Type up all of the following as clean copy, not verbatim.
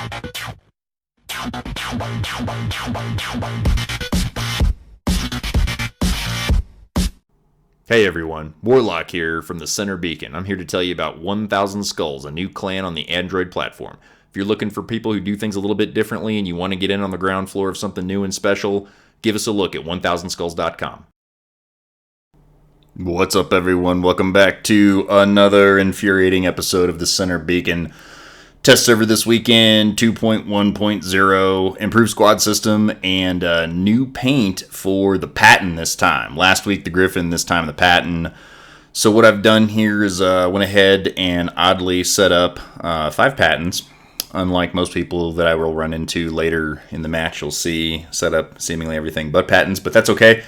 Hey everyone, Warlock here from the Center Beacon. I'm here to tell you about 1000 Skulls, a new clan on the Android platform. If you're looking for people who do things a little bit differently and you want to get in on the ground floor of something new and special, give us a look at 1000skulls.com. What's up everyone? Welcome back to another infuriating episode of the Center Beacon. Test server this weekend, 2.1.0, improved squad system, and new paint for the Patton this time. Last week the Griffin, this time the Patton. So what I've done here is went ahead and oddly set up 5 Pattons. Unlike most people that I will run into later in the match, you'll see set up seemingly everything but Pattons, but that's okay.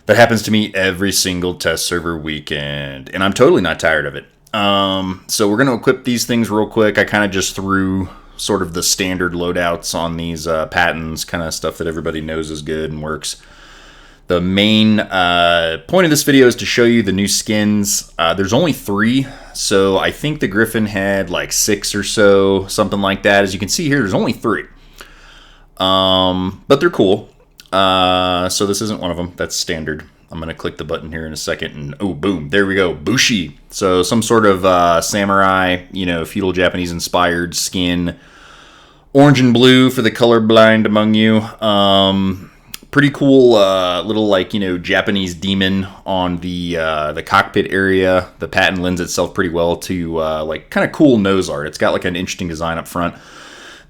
That happens to me every single test server weekend, and I'm totally not tired of it. So we're going to equip these things real quick. I kind of just threw sort of the standard loadouts on these Pattons, kind of stuff that everybody knows is good and works. The main point of this video is to show you the new skins. There's only 3, so I think the Griffin had like 6 or so, something like that. As you can see here, there's only 3. But they're cool. So this isn't one of them. That's standard. I'm going to click the button here in a second, and oh, boom, there we go, Bushi. So some sort of samurai, feudal Japanese-inspired skin. Orange and blue for the colorblind among you. Pretty cool little, Japanese demon on the cockpit area. The Patton lends itself pretty well to, kind of cool nose art. It's got, an interesting design up front.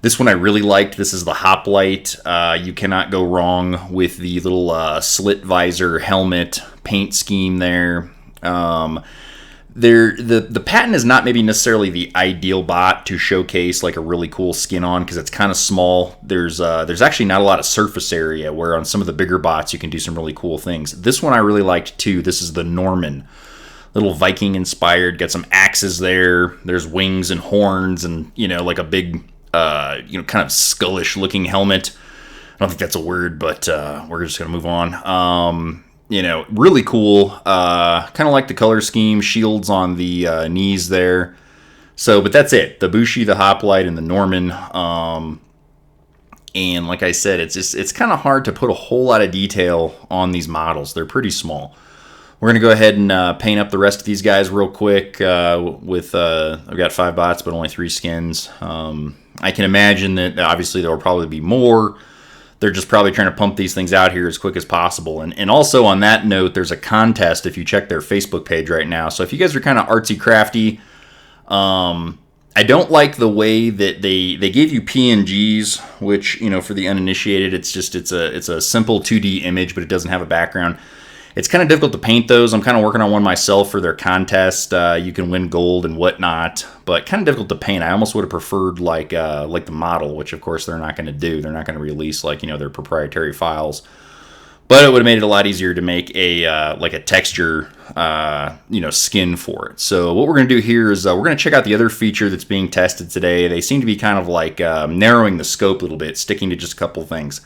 This one I really liked. This is the Hoplite. You cannot go wrong with the little slit visor helmet paint scheme there. The Patton is not maybe necessarily the ideal bot to showcase like a really cool skin on because it's kind of small. There's actually not a lot of surface area where on some of the bigger bots you can do some really cool things. This one I really liked too. This is the Norman. Little Viking inspired. Got some axes there. There's wings and horns and like a big kind of skullish looking helmet. I don't think that's a word, but we're just going to move on. Really cool. Kind of like the color scheme, shields on the knees there. So, but that's it. The Bushi, the Hoplite, and the Norman. And like I said, it's kind of hard to put a whole lot of detail on these models. They're pretty small. We're going to go ahead and paint up the rest of these guys real quick with, I've got 5 bots, but only 3 skins. I can imagine that obviously there will probably be more. They're just probably trying to pump these things out here as quick as possible. And also on that note, there's a contest if you check their Facebook page right now. So if you guys are kind of artsy crafty, I don't like the way that they gave you PNGs, which, for the uninitiated, it's a simple 2D image, but it doesn't have a background. It's kind of difficult to paint those. I'm kind of working on one myself for their contest. You can win gold and whatnot, but kind of difficult to paint. I almost would have preferred like the model, which of course they're not going to do. They're not going to release their proprietary files. But it would have made it a lot easier to make a texture skin for it. So what we're going to do here is we're going to check out the other feature that's being tested today. They seem to be kind of narrowing the scope a little bit, sticking to just a couple things.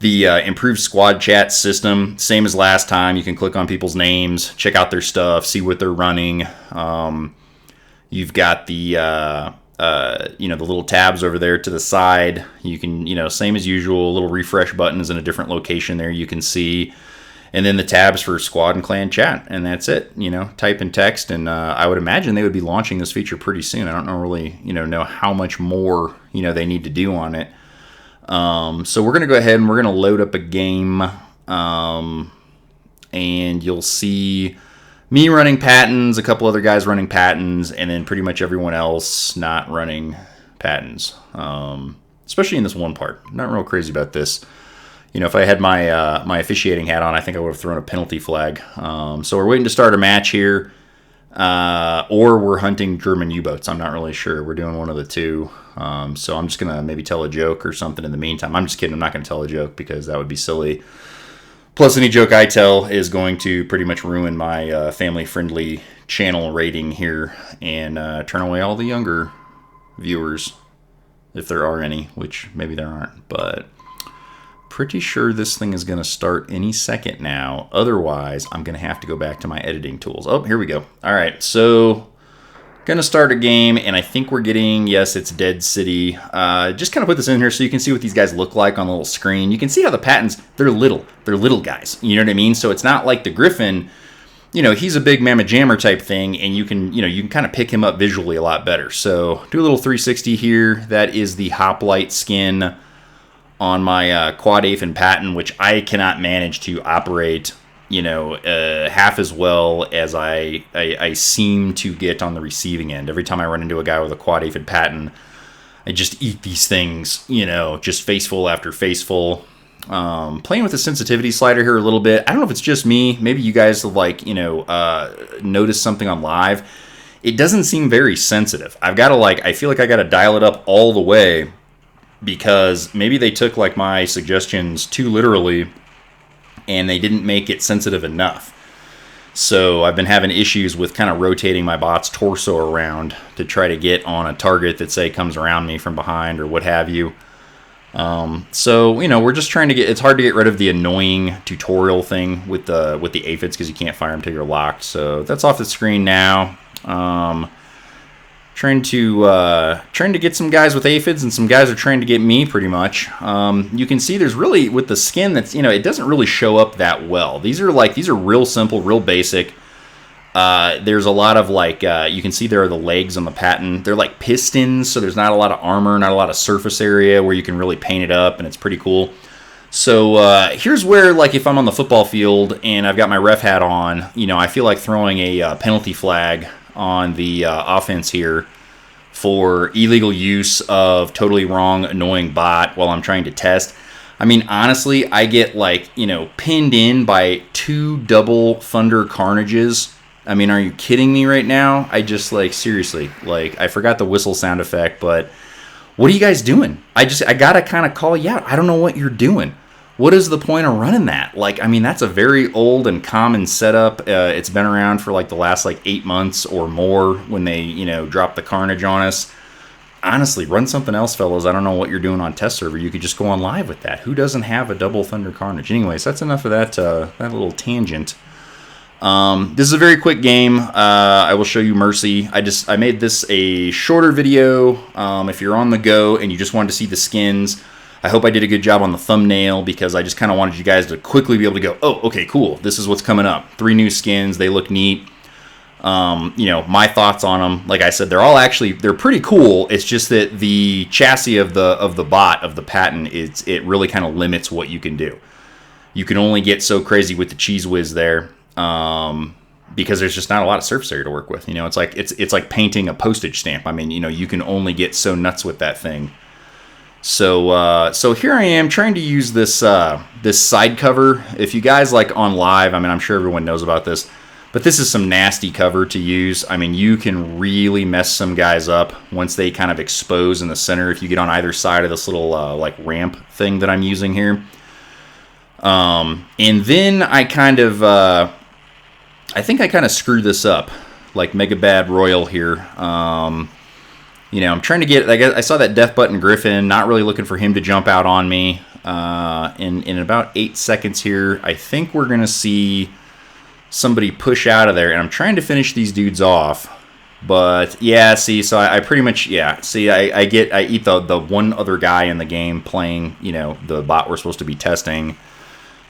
The improved squad chat system, same as last time. You can click on people's names, check out their stuff, see what they're running. You've got the little tabs over there to the side. You can, same as usual, little refresh buttons in a different location there you can see. And then the tabs for squad and clan chat, and that's it. Type in text, and I would imagine they would be launching this feature pretty soon. I don't really, know how much more, they need to do on it. So we're going to go ahead and we're going to load up a game, and you'll see me running Pattons, a couple other guys running Pattons, and then pretty much everyone else not running Pattons, especially in this one part. I'm not real crazy about this. If I had my officiating hat on, I think I would have thrown a penalty flag. So we're waiting to start a match here, or we're hunting German U-boats. I'm not really sure. We're doing one of the two. So I'm just going to maybe tell a joke or something in the meantime. I'm just kidding. I'm not going to tell a joke because that would be silly. Plus, any joke I tell is going to pretty much ruin my family-friendly channel rating here and turn away all the younger viewers, if there are any, which maybe there aren't. But pretty sure this thing is going to start any second now. Otherwise, I'm going to have to go back to my editing tools. Oh, here we go. All right, so Gonna start a game, and I think we're getting, yes, it's Dead City. Just kind of put this in here so you can see what these guys look like on the little screen. You can see how the Pattons, they're little guys. You know what I mean? So it's not like the Griffin, he's a big mamma jammer type thing, and you can kind of pick him up visually a lot better. So do a little 360 here. That is the Hoplite skin on my quad aphid Patton, which I cannot manage to operate half as well as I seem to get on the receiving end. Every time I run into a guy with a quad aphid Patton, I just eat these things, just faceful after faceful. Playing with the sensitivity slider here a little bit. I don't know if it's just me. Maybe you guys have noticed something on live. It doesn't seem very sensitive. I feel like I got to dial it up all the way because maybe they took my suggestions too literally and they didn't make it sensitive enough. So I've been having issues with kind of rotating my bot's torso around to try to get on a target that, say, comes around me from behind or what have you. We're just trying to it's hard to get rid of the annoying tutorial thing with the aphids because you can't fire them till you're locked. So that's off the screen now. Trying to get some guys with aphids, and some guys are trying to get me pretty much. You can see there's really, with the skin, that's it doesn't really show up that well. These are real simple, real basic. There's a lot of you can see there are the legs on the Patton. They're like pistons, so there's not a lot of armor, not a lot of surface area where you can really paint it up, and it's pretty cool. So here's where, if I'm on the football field and I've got my ref hat on, I feel like throwing a penalty flag on the offense here for illegal use of totally wrong, annoying bot while I'm trying to test. I mean, honestly, I get pinned in by 2 double Thunder Carnages. I mean, are you kidding me right now? I just seriously, I forgot the whistle sound effect, but what are you guys doing? I gotta kind of call you out. I don't know what you're doing. What is the point of running that? That's a very old and common setup. It's been around for the last 8 months or more when they, dropped the Carnage on us. Honestly, run something else, fellas. I don't know what you're doing on test server. You could just go on live with that. Who doesn't have a double Thunder Carnage? Anyways, that's enough of that little tangent. This is a very quick game. I will show you Mercy. I made this a shorter video. If you're on the go and you just wanted to see the skins, I hope I did a good job on the thumbnail because I just kind of wanted you guys to quickly be able to go, oh, okay, cool. This is what's coming up. 3 new skins. They look neat. My thoughts on them. Like I said, they're pretty cool. It's just that the chassis of the bot of the Patton, it really kind of limits what you can do. You can only get so crazy with the Cheese Whiz there because there's just not a lot of surface area to work with. It's like painting a postage stamp. I mean, you can only get so nuts with that thing. So here I am trying to use this side cover. If you guys on live, I mean, I'm sure everyone knows about this, but this is some nasty cover to use. I mean, you can really mess some guys up once they kind of expose in the center if you get on either side of this little ramp thing that I'm using here. And then I think I kind of screwed this up, like Mega Bad Royal here. I'm trying to get, I saw that Death Button Griffin, not really looking for him to jump out on me. In about 8 seconds here, I think we're going to see somebody push out of there, and I'm trying to finish these dudes off. But, yeah, see, so I pretty much, yeah, see, I eat the one other guy in the game playing, the bot we're supposed to be testing.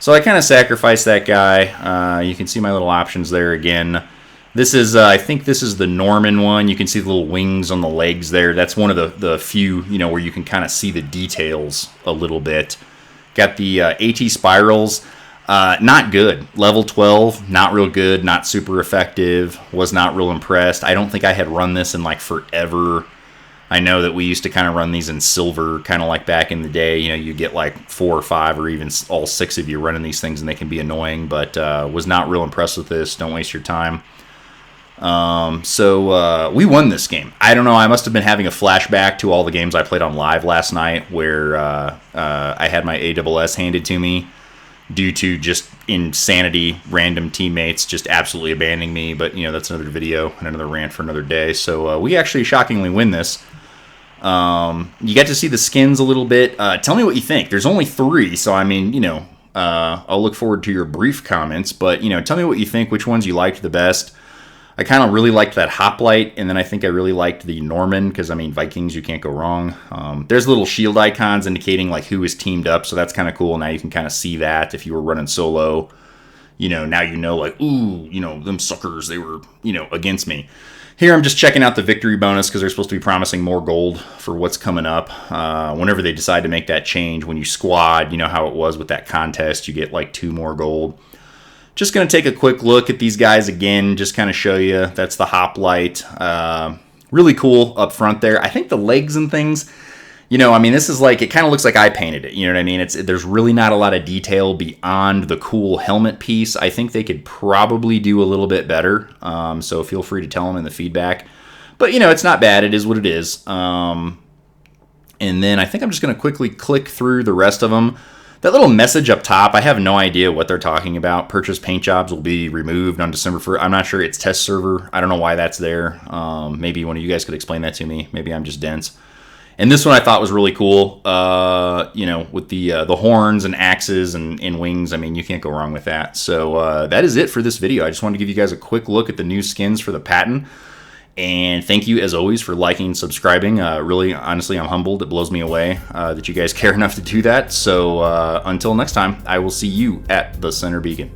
So I kind of sacrificed that guy. You can see my little options there again. This is, I think this is the Norman one. You can see the little wings on the legs there. That's one of the few, where you can kind of see the details a little bit. Got the AT Spirals. Not good. Level 12, not real good, not super effective. Was not real impressed. I don't think I had run this in forever. I know that we used to kind of run these in silver, kind of like back in the day. You get 4 or 5 or even all 6 of you running these things, and they can be annoying, but was not real impressed with this. Don't waste your time. We won this game. I don't know, I must have been having a flashback to all the games I played on live last night where I had my ASS handed to me due to just insanity, random teammates just absolutely abandoning me. But, that's another video and another rant for another day. So we actually shockingly win this. You get to see the skins a little bit. Tell me what you think. There's only 3, so I mean, I'll look forward to your brief comments. But, tell me what you think, which ones you liked the best. I kind of really liked that Hoplite, and then I think I really liked the Norman, because, I mean, Vikings, you can't go wrong. There's little shield icons indicating, like, who is teamed up, so that's kind of cool. Now you can kind of see that if you were running solo. You know, now you know, like, ooh, you know, them suckers, they were, you know, against me. Here I'm just checking out the victory bonus, because they're supposed to be promising more gold for what's coming up. Whenever they decide to make that change, when you squad, you know how it was with that contest, you get, like, 2 more gold. Just going to take a quick look at these guys again, just kind of show you. That's the Hoplite. Really cool up front there. I think the legs and things, you know, I mean, this is like, it kind of looks like I painted it. You know what I mean? There's really not a lot of detail beyond the cool helmet piece. I think they could probably do a little bit better. So feel free to tell them in the feedback. But, you know, it's not bad. It is what it is. And then I think I'm just going to quickly click through the rest of them. That little message up top, I have no idea what they're talking about. Purchase paint jobs will be removed on December 1st. I'm not sure. It's test server. I don't know why that's there. Maybe one of you guys could explain that to me. Maybe I'm just dense. And this one I thought was really cool. You know, with the horns and axes and wings. I mean, you can't go wrong with that. So that is it for this video. I just wanted to give you guys a quick look at the new skins for the Patton. And thank you, as always, for liking, subscribing. Really, honestly, I'm humbled. It blows me away that you guys care enough to do that. So until next time, I will see you at the Center Beacon.